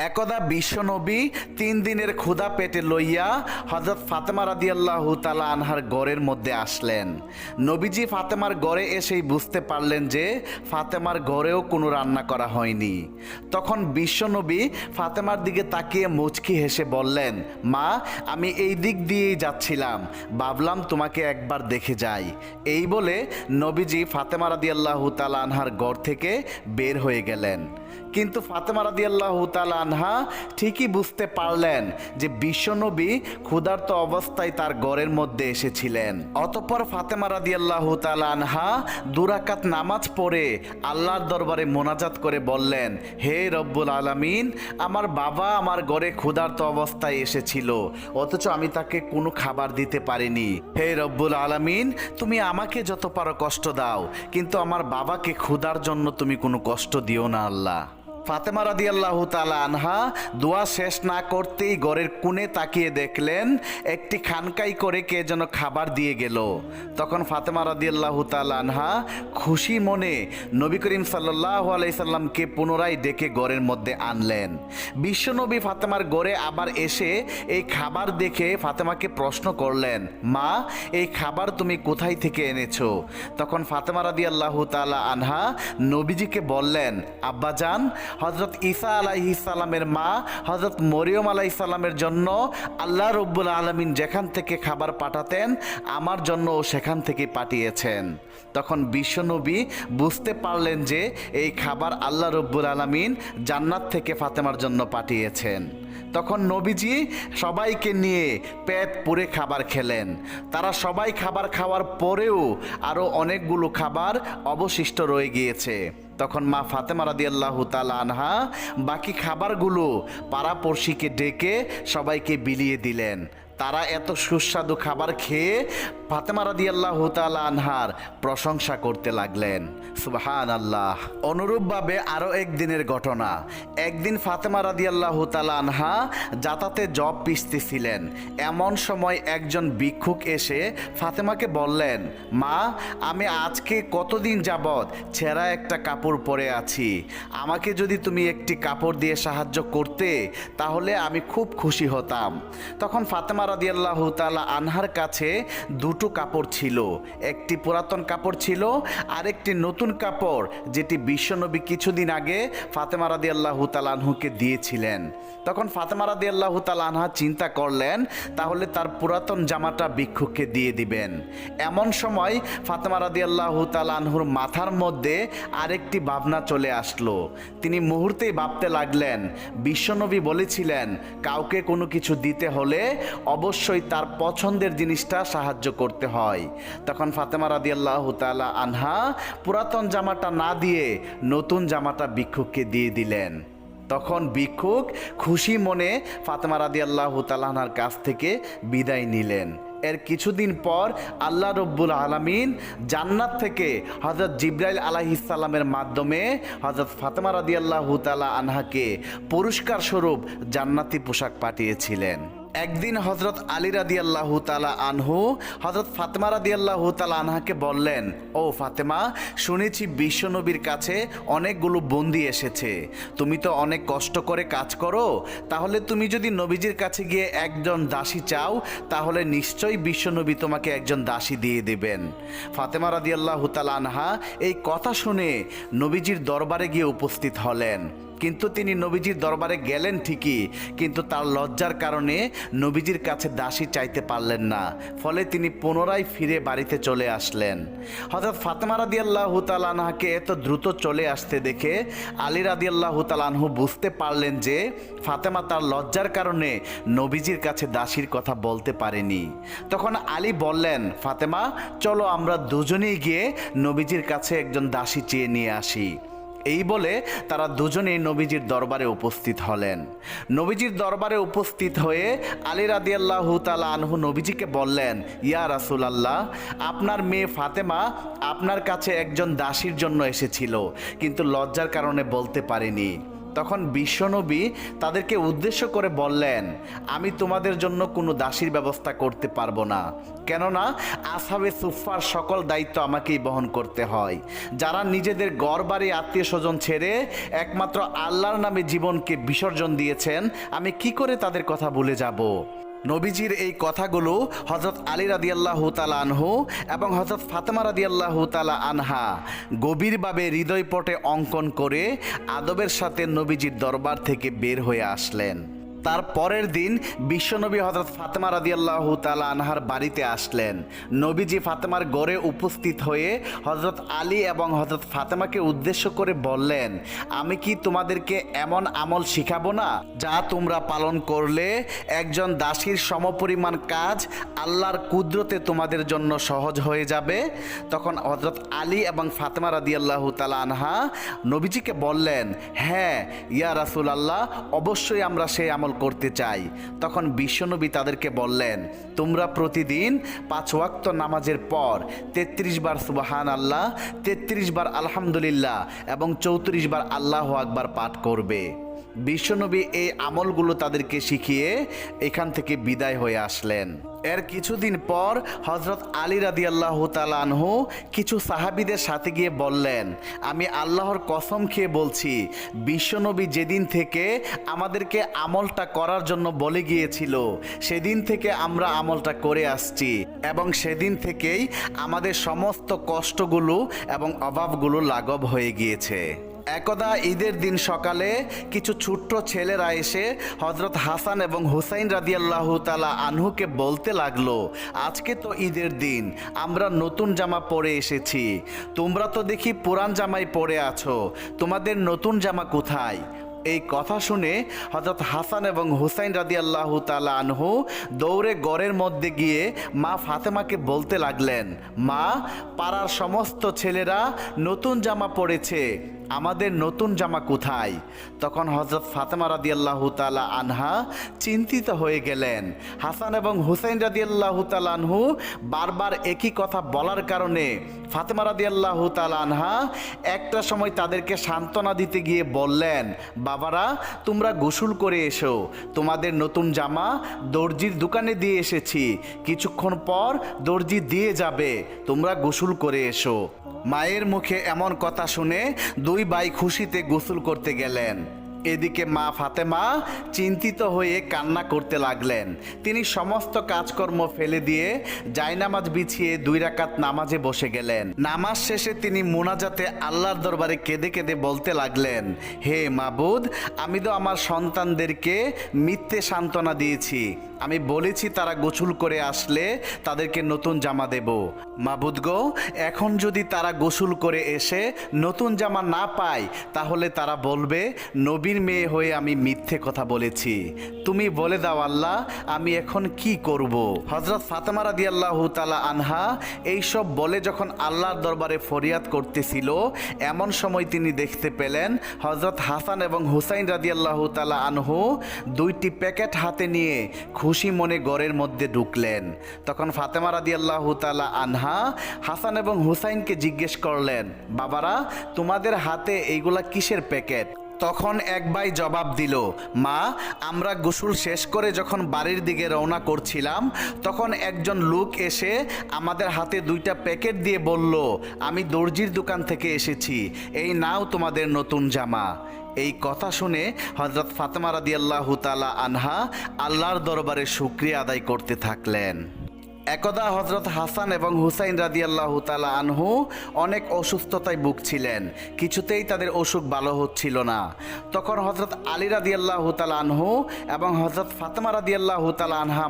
একদা বিশ্বনবী ৩ দিনের ক্ষুধা পেটে লইয়া হযরত ফাতেমা রাদিয়াল্লাহু তাআলা আনহার ঘরের মধ্যে আসলেন। নবীজি ফাতেমার ঘরে এসেই বুঝতে পারলেন যে ফাতেমার ঘরেও কোনো রান্না করা হয়নি। তখন বিশ্বনবী ফাতেমার দিকে তাকিয়ে মুচকি হেসে বললেন, মা, আমি এই দিক দিয়েই যাচ্ছিলাম, ভাবলাম তোমাকে একবার দেখে যাই। এই বলে নবীজি ফাতেমা রাদিয়াল্লাহু তাআলা আনহার ঘর থেকে বের হয়ে গেলেন। কিন্তু ফাতেমা রাদিয়াল্লাহু তাআলা আনহা ঠিকই বুঝতে পারলেন যে বিশ্বনবী ক্ষুধার্ত অবস্থায় তার ঘরের মধ্যে এসেছিলেন। অতঃপর ফাতেমা রাদিয়াল্লাহু তাআলা আনহা 2 রাকাত নামাজ পড়ে আল্লাহর দরবারে মোনাজাত করে বললেন, হে রব্বুল আলামিন, আমার বাবা আমার ঘরে ক্ষুধার্ত অবস্থায় এসেছিল, অথচ আমি তাকে কোনো খাবার দিতে পারিনি। হে রব্বুল আলামিন, তুমি আমাকে যত পারো কষ্ট দাও, কিন্তু আমার বাবাকে ক্ষুধার জন্য তুমি কোনো কষ্ট দিও না আল্লাহ। ফাতেমা রাদিয়াল্লাহু তাআলা আনহা দোয়া শেষ না করতেই ঘরের কোণে তাকিয়ে দেখলেন একটি খানকাই করে কে যেন খাবার দিয়ে গেল। তখন ফাতেমা রাদিয়াল্লাহু তাআলা আনহা খুশি মনে নবী করিম সাল্লাল্লাহু আলাইহি সাল্লামকে পুনরায় ডেকে ঘরের মধ্যে আনলেন। বিশ্বনবী ফাতেমার ঘরে আবার এসে এই খাবার দেখে ফাতেমাকে প্রশ্ন করলেন, মা, এই খাবার তুমি কোথায় থেকে এনেছো? তখন ফাতেমা রাদিয়াল্লাহু তাআলা আনহা নবীজিকে বললেন, আব্বাজান, হযরত ঈসা আলাইহিস সালামের মা হযরত মরিয়ম আলাইহিস সালামের জন্য আল্লাহ রব্বুল আলামিন যেখান থেকে খাবার পাঠাতেন আমার জন্যও সেখান থেকে পাঠিয়েছেন। তখন বিশ্বনবী বুঝতে পারলেন যে এই খাবার আল্লাহ রব্বুল আলামিন জান্নাত থেকে ফাতেমার জন্য পাঠিয়েছেন। তখন নবীজি সবাইকে নিয়ে পেট পুরে খাবার খেলেন। তারা সবাই খাবার খাওয়ার পরেও আরও অনেকগুলো খাবার অবশিষ্ট রয়ে গিয়েছে। তখন মা ফাতেমা রাদিয়াল্লাহু তাআলা আনহা বাকি খাবারগুলো পাড়াপড়শিকে ডেকে সবাইকে বিলিয়ে দিলেন। তারা এত সুস্বাদু খাবার খেয়ে ফাতেমা রাদিয়াল্লাহু তাআলা আনহার প্রশংসা করতে লাগলেন। সুবহানাল্লাহ। অনুরূপভাবে আরও একদিনের ঘটনা। একদিন ফাতেমা রাদিয়াল্লাহু তাআলা আনহা যাতাতে জব পিষতেছিলেন। এমন সময় একজন ভিক্ষুক এসে ফাতেমাকে বললেন, মা, আমি আজকে কতদিন যাবৎ ছেঁড়া একটা কাপড় পরে আছি, আমাকে যদি তুমি একটি কাপড় দিয়ে সাহায্য করতে তাহলে আমি খুব খুশি হতাম। তখন ফাতেমা রাদিয়াল্লাহু তাআলা আনহার কাছে 2টো কাপড় ছিল। একটি পুরাতন কাপড় ছিল আর একটি নতুন কাপড়, যেটি বিশ্বনবী কিছুদিন আগে ফাতেমা রাদিয়াল্লাহু তাআলা আনহুকে দিয়েছিলেন। তখন ফাতেমা রাদিয়াল্লাহু তাআলা আনহা চিন্তা করলেন তাহলে তার পুরাতন জামাটা ভিক্ষুককে দিয়ে দিবেন। এমন সময় ফাতেমা রাদিয়াল্লাহু তাআলা আনহুর মাথার মধ্যে আরেকটি ভাবনা চলে আসলো। তিনি মুহূর্তেই ভাবতে লাগলেন, বিশ্বনবী বলেছিলেন কাউকে কোনো কিছু দিতে হলে অবশ্যই তার পছন্দের জিনিসটা সাহায্য করতে হয়। তখন ফাতেমা রাদিয়াল্লাহু তাআলা আনহা পুরাতন জামাটা না দিয়ে নতুন জামাটা ভিক্ষুককে দিয়ে দিলেন। তখন ভিক্ষুক খুশি মনে ফাতেমা রাদিয়াল্লাহু তাআলা আনহার কাছ থেকে বিদায় নিলেন। এর কিছুদিন পর আল্লাহ রব্বুল আলামিন জান্নাত থেকে হযরত জিবরাইল আলাইহিস সালামের মাধ্যমে হযরত ফাতেমা রাদিয়াল্লাহু তাআলা আনহাকে পুরস্কার স্বরূপ জান্নাতি পোশাক পাঠিয়েছিলেন। একদিন হযরত আলী রাদিয়াল্লাহু তাআলা আনহু হযরত ফাতেমা রাদিয়াল্লাহু তাআলা আনহাকে বললেন, ও ফাতেমা, শুনেছি বিশ্বনবীর কাছে অনেকগুলো বন্দী এসেছে, তুমি তো অনেক কষ্ট করে কাজ করো, তাহলে তুমি যদি নবীজির কাছে গিয়ে একজন দাসী চাও তাহলে নিশ্চয়ই বিশ্বনবী তোমাকে একজন দাসী দিয়ে দেবেন। ফাতেমা রাদিয়াল্লাহু তাআলা আনহা এই কথা শুনে নবীজির দরবারে গিয়ে উপস্থিত হলেন। কিন্তু তিনি নবীজির দরবারে গেলেন ঠিকই, কিন্তু তার লজ্জার কারণে নবীজির কাছে দাসী চাইতে পারলেন না। ফলে তিনি পুনরায় ফিরে বাড়িতে চলে আসলেন। হযরত ফাতেমা রাদিয়াল্লাহু তাআলা আনহাকে এত দ্রুত চলে আসতে দেখে আলী রাদিয়াল্লাহু তাআলা আনহু বুঝতে পারলেন যে ফাতেমা তার লজ্জার কারণে নবীজির কাছে দাসীর কথা বলতে পারেনি। তখন আলী বললেন, ফাতেমা, চলো আমরা দুজনেই গিয়ে নবীজির কাছে একজন দাসী চেয়ে নিয়ে আসি। এই বলে তারা দুজনেই নবীজির দরবারে উপস্থিত হলেন। নবীজির দরবারে উপস্থিত হয়ে আলী রাদিয়াল্লাহু তাআলা আনহু নবীজিকে বললেন, ইয়া রাসূলুল্লাহ, আপনার মেয়ে ফাতেমা আপনার কাছে একজন দাসীর জন্য এসেছিল, কিন্তু লজ্জার কারণে বলতে পারেনি। তখন বিশ্বনবী তাদেরকে উদ্দেশ্য করে বললেন, আমি তোমাদের জন্য কোনো দাসীর ব্যবস্থা করতে পারবো না, কেননা আসহাবে সুফফার সকল দায়িত্ব আমাকেই বহন করতে হয়। যারা নিজেদের ঘরবাড়ি আত্মীয় স্বজন ছেড়ে একমাত্র আল্লাহর নামে জীবনকে বিসর্জন দিয়েছেন, আমি কি করে তাদের কথা ভুলে যাব। নবীজির এই কথাগুলো হযরত আলী রাদিয়াল্লাহু তাআলা আনহু এবং হযরত ফাতেমা রাদিয়াল্লাহু তাআলা আনহা গভীরভাবে হৃদয়পটে অঙ্কন করে আদবের সাথে নবীজির দরবার থেকে বের হয়ে আসলেন। তার পরের দিন বিশ্বনবী হযরত ফাতেমা রাদিয়াল্লাহু তাআলা আনহার বাড়িতে আসলেন। নবীজি ফাতেমার ঘরে উপস্থিত হয়ে হযরত আলী এবং হযরত ফাতেমাকে উদ্দেশ্য করে বললেন, আমি কি তোমাদেরকে এমন আমল শিখাবো না যা তোমরা পালন করলে একজন দাসীর সমপরিমাণ কাজ আল্লাহর কুদরতে তোমাদের জন্য সহজ হয়ে যাবে। তখন হযরত আলী এবং ফাতেমা রাদিয়াল্লাহু তাআলা আনহা নবীজিকে বললেন, হ্যাঁ ইয়া রাসূলুল্লাহ, অবশ্যই আমরা সেই আমল করতে চাই। তখন বিশ্বনবী তাদেরকে বললেন, তোমরা প্রতিদিন 5 ওয়াক্ত নামাজের পর 33 বার সুবহানাল্লাহ, 33 বার আলহামদুলিল্লাহ এবং 34 বার আল্লাহু আকবার পাঠ করবে। বিশ্বনবী এই আমলগুলো তাদেরকে শিখিয়ে এখান থেকে বিদায় হয়ে আসলেন। এর কিছুদিন পর হযরত আলী রাদিয়াল্লাহু তাআলা আনহু কিছু সাহাবীদের সাথে গিয়ে বললেন, আমি আল্লাহর কসম খেয়ে বলছি, বিশ্বনবী যেদিন থেকে আমাদেরকে আমলটা করার জন্য বলে গিয়েছিল সেদিন থেকে আমরা আমলটা করে আসছি এবং সেদিন থেকেই আমাদের সমস্ত কষ্টগুলো এবং অভাবগুলো লাঘব হয়ে গিয়েছে। একদা ঈদের দিন সকালে কিছু ছোট্ট ছেলেরা এসে হযরত হাসান এবং হুসাইন রাদিয়াল্লাহু তাআলা আনহুকে বলতে লাগলো, আজকে তো ঈদের দিন, আমরা নতুন জামা পরে এসেছি, তোমরা তো দেখি পুরান জামাই পরে আছো, তোমাদের নতুন জামা কোথায়? এই কথা শুনে হযরত হাসান এবং হুসাইন রাদিয়াল্লাহু তাআলা আনহু দৌড়ে ঘরের মধ্যে গিয়ে মা ফাতেমাকে বলতে লাগলেন, মা, পাড়ার সমস্ত ছেলেরা নতুন জামা পরেছে, আমাদের নতুন জামা কোথায়? তখন হযরত ফাতেমা রাদিয়াল্লাহু তাআলা আনহা চিন্তিত হয়ে গেলেন। হাসান এবং হুসাইন রাদিয়াল্লাহু তাআলা আনহু বারবার একই কথা বলার কারণে ফাতেমা রাদিয়াল্লাহু তাআলা আনহা একটা সময় তাদেরকে সান্ত্বনা দিতে গিয়ে বললেন, বাবারা, তোমরা গোসল করে এসো, তোমাদের নতুন জামা দর্জির দোকানে দিয়ে এসেছি, কিছুক্ষণ পর দর্জি দিয়ে যাবে, তোমরা গোসল করে এসো। মায়ের মুখে এমন কথা শুনে দুই ভাই খুশিতে গোসল করতে গেলেন। এদিকে মা ফাতেমা চিন্তিত হয়ে কান্না করতে লাগলেন। তিনি সমস্ত কাজকর্ম ফেলে দিয়ে জায়নামাজ বিছিয়ে 2 রাকাত নামাজে বসে গেলেন। নামাজ শেষে তিনি মুনাজাতে আল্লাহর দরবারে কেঁদে কেঁদে বলতে লাগলেন, হে মাবুদ, আমি তো আমার সন্তানদেরকে মিথ্যে সান্ত্বনা দিয়েছি, আমি বলেছি তারা গোসল করে আসলে তাদেরকে নতুন জামা দেব। মাবুদ গো, এখন যদি তারা গোসল করে এসে নতুন জামা না পায় তাহলে তারা বলবে নবীর মেয়ে হয়ে আমি মিথ্যে কথা বলেছি। তুমি বলে দাও আল্লাহ, আমি এখন কি করব? হযরত ফাতেমা রাদিয়াল্লাহু তাআলা আনহা এইসব বলে যখন আল্লাহর দরবারে ফরিয়াদ করতেছিল, এমন সময় তিনি দেখতে পেলেন হযরত হাসান এবং হুসাইন রাদিয়াল্লাহু তাআলা আনহু 2টি প্যাকেট হাতে নিয়ে খুশি মনে ঘরের মধ্যে ঢুকলেন। তখন ফাতেমা রাদিয়াল্লাহু তাআলা আনহা হাসান এবং হুসাইনকে জিজ্ঞেস করলেন, বাবারা, তোমাদের হাতে এইগুলা কিসের প্যাকেট? তখন এক ভাই জবাব দিল, মা, আমরা গোসল শেষ করে যখন বাড়ির দিকে রওনা করছিলাম তখন একজন লোক এসে আমাদের হাতে 2টা প্যাকেট দিয়ে বলল, আমি দর্জির দোকান থেকে এসেছি, এই নাও তোমাদের নতুন জামা। এই কথা শুনে হযরত ফাতেমা রাদিয়াল্লাহু তাআলা আনহা আল্লাহর দরবারে শুকরিয়া আদায় করতে থাকলেন। একদা হযরত হাসান এবং হুসাইন রাদিয়াল্লাহু তাআলা আনহু অনেক অসুস্থতায় ভুগছিলেন, কিছুতেই তাদের অসুখ ভালো হচ্ছিল না। তখন হযরত আলী রাদিয়াল্লাহু তাআলা আনহু এবং হযরত ফাতেমা রাদিয়াল্লাহু তাআলা আনহা